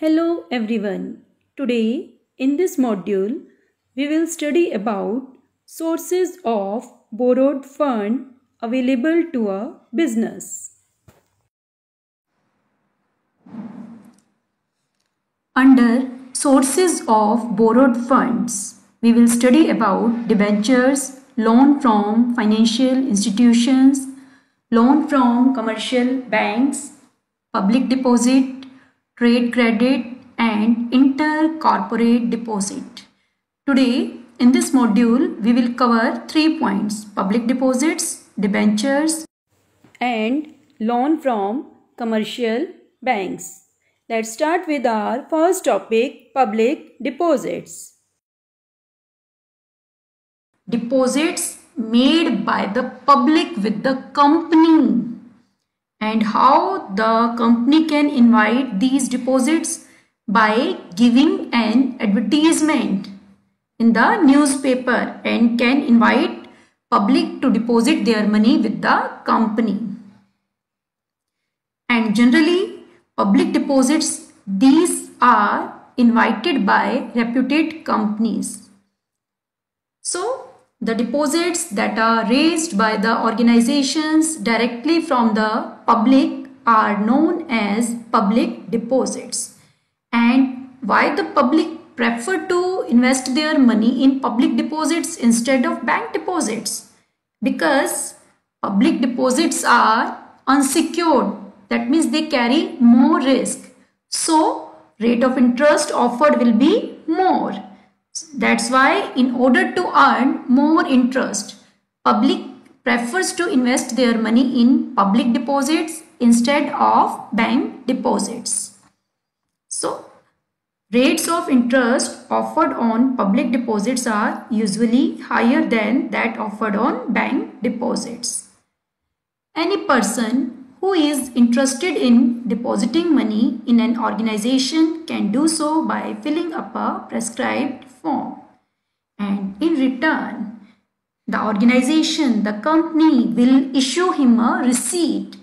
Hello everyone. Today in this module we will study about sources of borrowed fund available to a business. Under sources of borrowed funds, we will study about debentures, loan from financial institutions, loan from commercial banks, public deposit, trade credit, and intercorporate deposit. Today, in this module, we will cover 3 points: public deposits, debentures, and loan from commercial banks. Let's start with our first topic, public deposits. Deposits made by the public with the company, and how the company can invite these deposits by giving an advertisement in the newspaper and can invite public to deposit their money with the company. And generally public deposits, these are invited by reputed companies. So the deposits that are raised by the organizations directly from the public are known as public deposits. And why the public prefer to invest their money in public deposits instead of bank deposits? Because public deposits are unsecured. That means they carry more risk. So rate of interest offered will be more. That's why in order to earn more interest, public prefers to invest their money in public deposits instead of bank deposits. So rates of interest offered on public deposits are usually higher than that offered on bank deposits. Any person who is interested in depositing money in an organization can do so by filling up a prescribed form, and in return the organization, the company, will issue him a receipt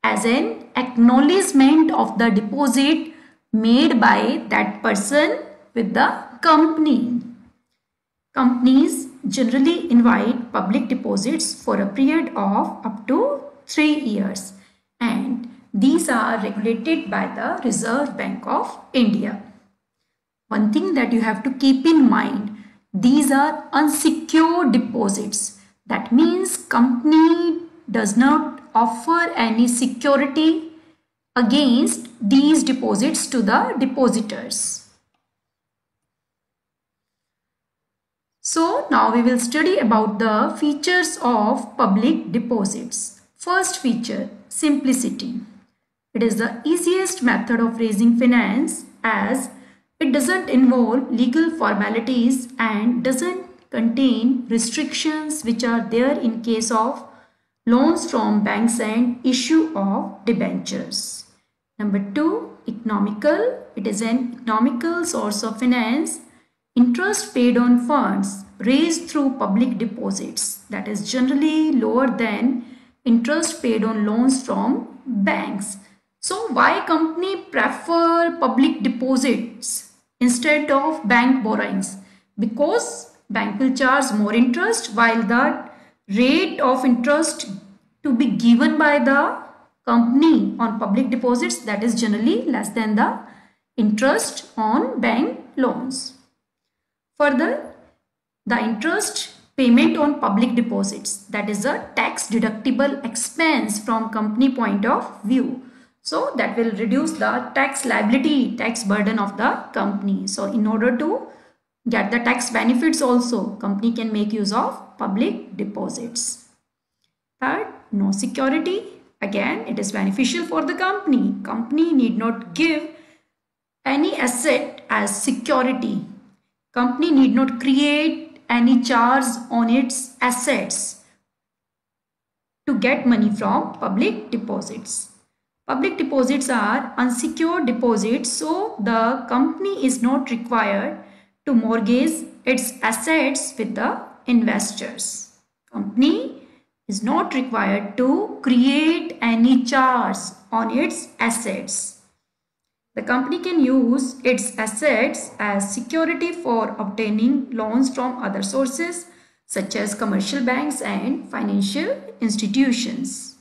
as an acknowledgement of the deposit made by that person with the company. Companies generally invite public deposits for a period of up to 3 years, and these are regulated by the Reserve Bank of India. One thing that you have to keep in mind, these are unsecured deposits. That means company does not offer any security against these deposits to the depositors. So now we will study about the features of public deposits. First feature, simplicity. It is the easiest method of raising finance as it doesn't involve legal formalities and doesn't contain restrictions which are there in case of loans from banks and issue of debentures. Number 2, economical. It is an economical source of finance. Interest paid on funds raised through public deposits, that is generally lower than interest paid on loans from banks. So why company prefer public deposits instead of bank borrowings? Because bank will charge more interest while the rate of interest to be given by the company on public deposits, that is generally less than the interest on bank loans. Further, the interest payment on public deposits, that is a tax deductible expense from company point of view. So that will reduce the tax liability, tax burden of the company. So in order to get the tax benefits also, company can make use of public deposits. Third, no security. Again, it is beneficial for the company. Company need not give any asset as security. Company need not create any charge on its assets to get money from public deposits. Public deposits are unsecured deposits, so the company is not required to mortgage its assets with the investors. Company is not required to create any charge on its assets. The company can use its assets as security for obtaining loans from other sources such as commercial banks and financial institutions.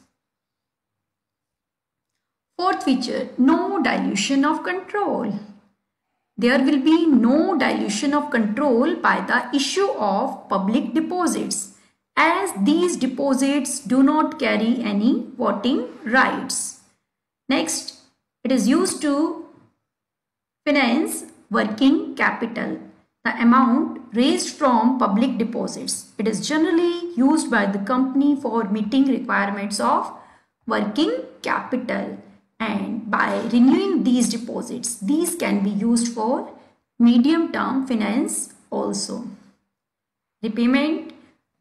Fourth feature, no dilution of control. There will be no dilution of control by the issue of public deposits, as these deposits do not carry any voting rights. Next, it is used to finance working capital, the amount raised from public deposits. It is generally used by the company for meeting requirements of working capital, and by renewing these deposits, these can be used for medium term finance also. Repayment,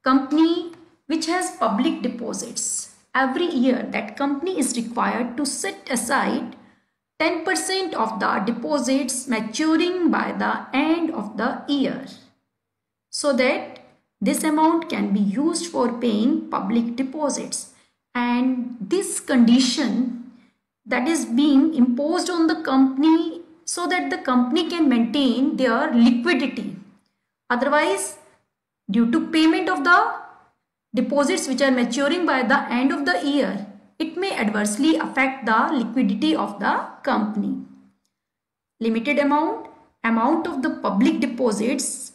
company which has public deposits. Every year that company is required to set aside 10% of the deposits maturing by the end of the year, so that this amount can be used for paying public deposits. And this condition that is being imposed on the company so that the company can maintain their liquidity. Otherwise, due to payment of the deposits which are maturing by the end of the year, it may adversely affect the liquidity of the company. Limited amount of the public deposits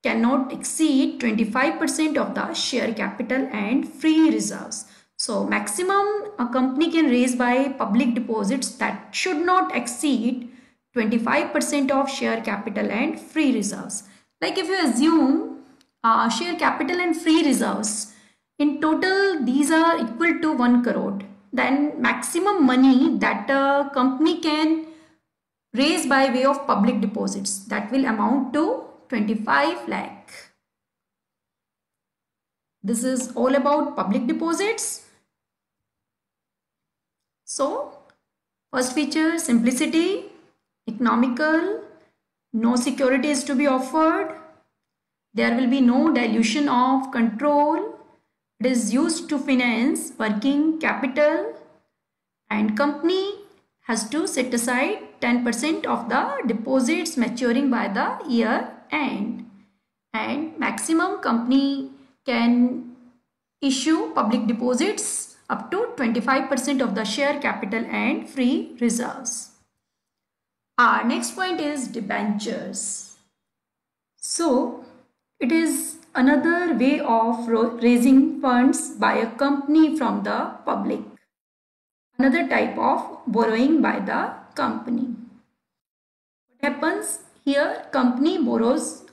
cannot exceed 25% of the share capital and free reserves. So maximum a company can raise by public deposits that should not exceed 25% of share capital and free reserves. Like if you assume share capital and free reserves, in total these are equal to 1 crore. Then maximum money that a company can raise by way of public deposits, that will amount to 25 lakh. This is all about public deposits. So, first feature, simplicity, economical, no security is to be offered, there will be no dilution of control, it is used to finance working capital, and company has to set aside 10% of the deposits maturing by the year end, and maximum company can issue public deposits up to 25% of the share capital and free reserves. Our next point is debentures. So it is another way of raising funds by a company from the public. Another type of borrowing by the company. What happens here? Company borrows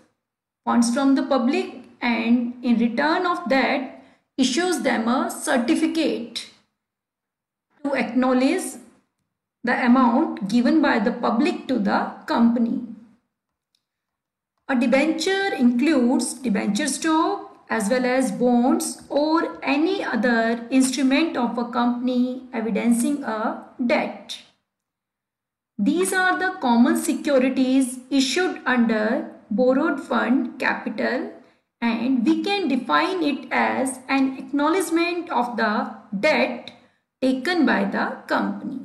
funds from the public and in return of that issues them a certificate to acknowledge the amount given by the public to the company. A debenture includes debenture stock as well as bonds or any other instrument of a company evidencing a debt. These are the common securities issued under borrowed fund capital, and we can define it as an acknowledgement of the debt taken by the company.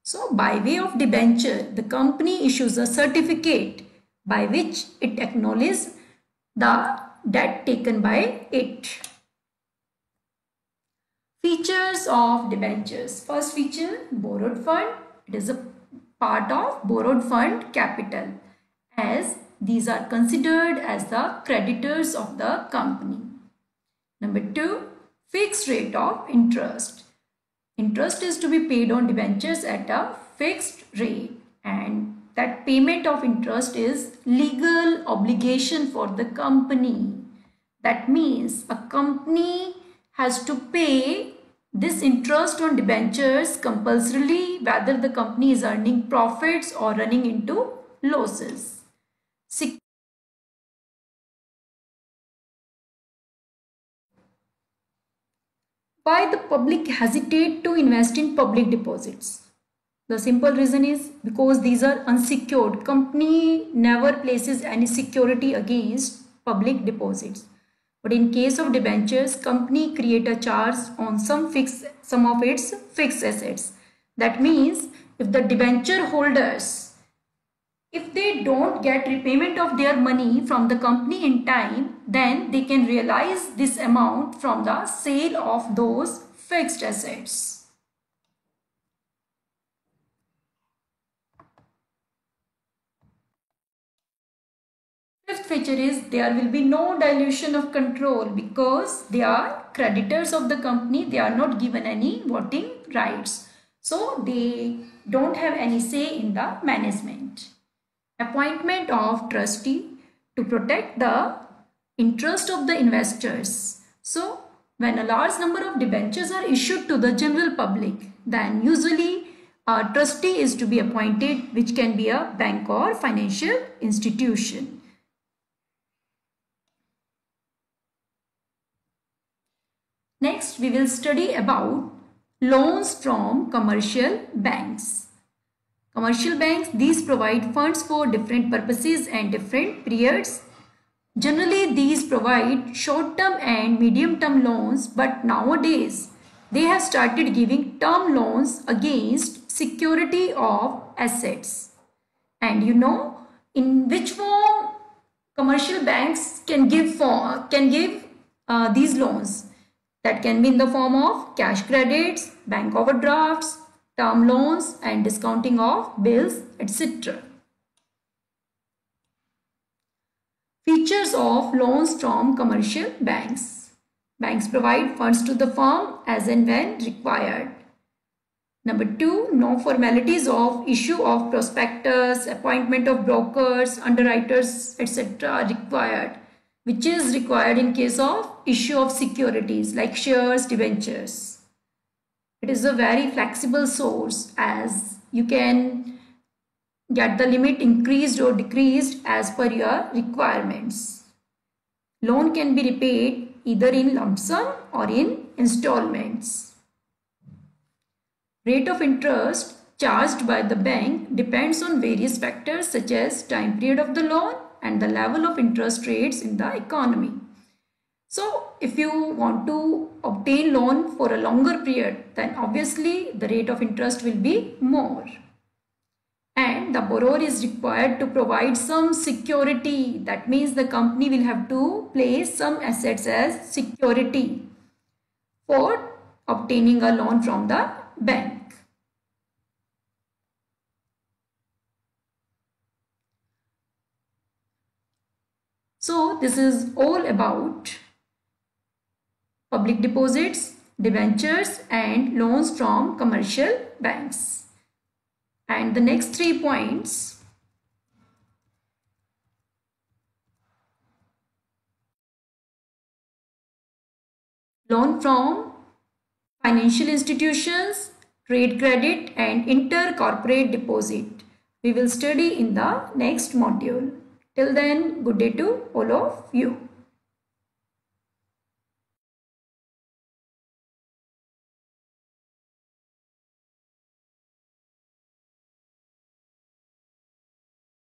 So by way of debenture, the company issues a certificate by which it acknowledges the debt taken by it. Features of debentures. First feature, borrowed fund. It is a part of borrowed fund capital, as these are considered as the creditors of the company. Number 2, fixed rate of interest. Interest is to be paid on debentures at a fixed rate, and that payment of interest is legal obligation for the company. That means a company has to pay this interest on debentures compulsorily, whether the company is earning profits or running into losses. Why the public hesitate to invest in public deposits? The simple reason is because these are unsecured. Company never places any security against public deposits. But in case of debentures, company create a charge on some of its fixed assets. That means if the debenture holders If they don't get repayment of their money from the company in time, then they can realize this amount from the sale of those fixed assets. Fifth feature is there will be no dilution of control because they are creditors of the company. They are not given any voting rights. So they don't have any say in the management. Appointment of trustee to protect the interest of the investors. So when a large number of debentures are issued to the general public, then usually a trustee is to be appointed, which can be a bank or financial institution. Next, we will study about loans from commercial banks. Commercial banks, these provide funds for different purposes and different periods. Generally, these provide short-term and medium-term loans, but nowadays, they have started giving term loans against security of assets. And you know, in which form commercial banks can give these loans? That can be in the form of cash credits, bank overdrafts, term loans and discounting of bills, etc. Features of loans from commercial banks. Banks provide funds to the firm as and when required. Number 2, no formalities of issue of prospectus, appointment of brokers, underwriters, etc. are required, which is required in case of issue of securities like shares, debentures. It is a very flexible source as you can get the limit increased or decreased as per your requirements. Loan can be repaid either in lump sum or in installments. Rate of interest charged by the bank depends on various factors such as time period of the loan and the level of interest rates in the economy. So if you want to obtain loan for a longer period, then obviously the rate of interest will be more. And the borrower is required to provide some security. That means the company will have to place some assets as security for obtaining a loan from the bank. So this is all about public deposits, debentures and loans from commercial banks. And the next 3 points. Loan from financial institutions, trade credit and intercorporate deposit. We will study in the next module. Till then, good day to all of you.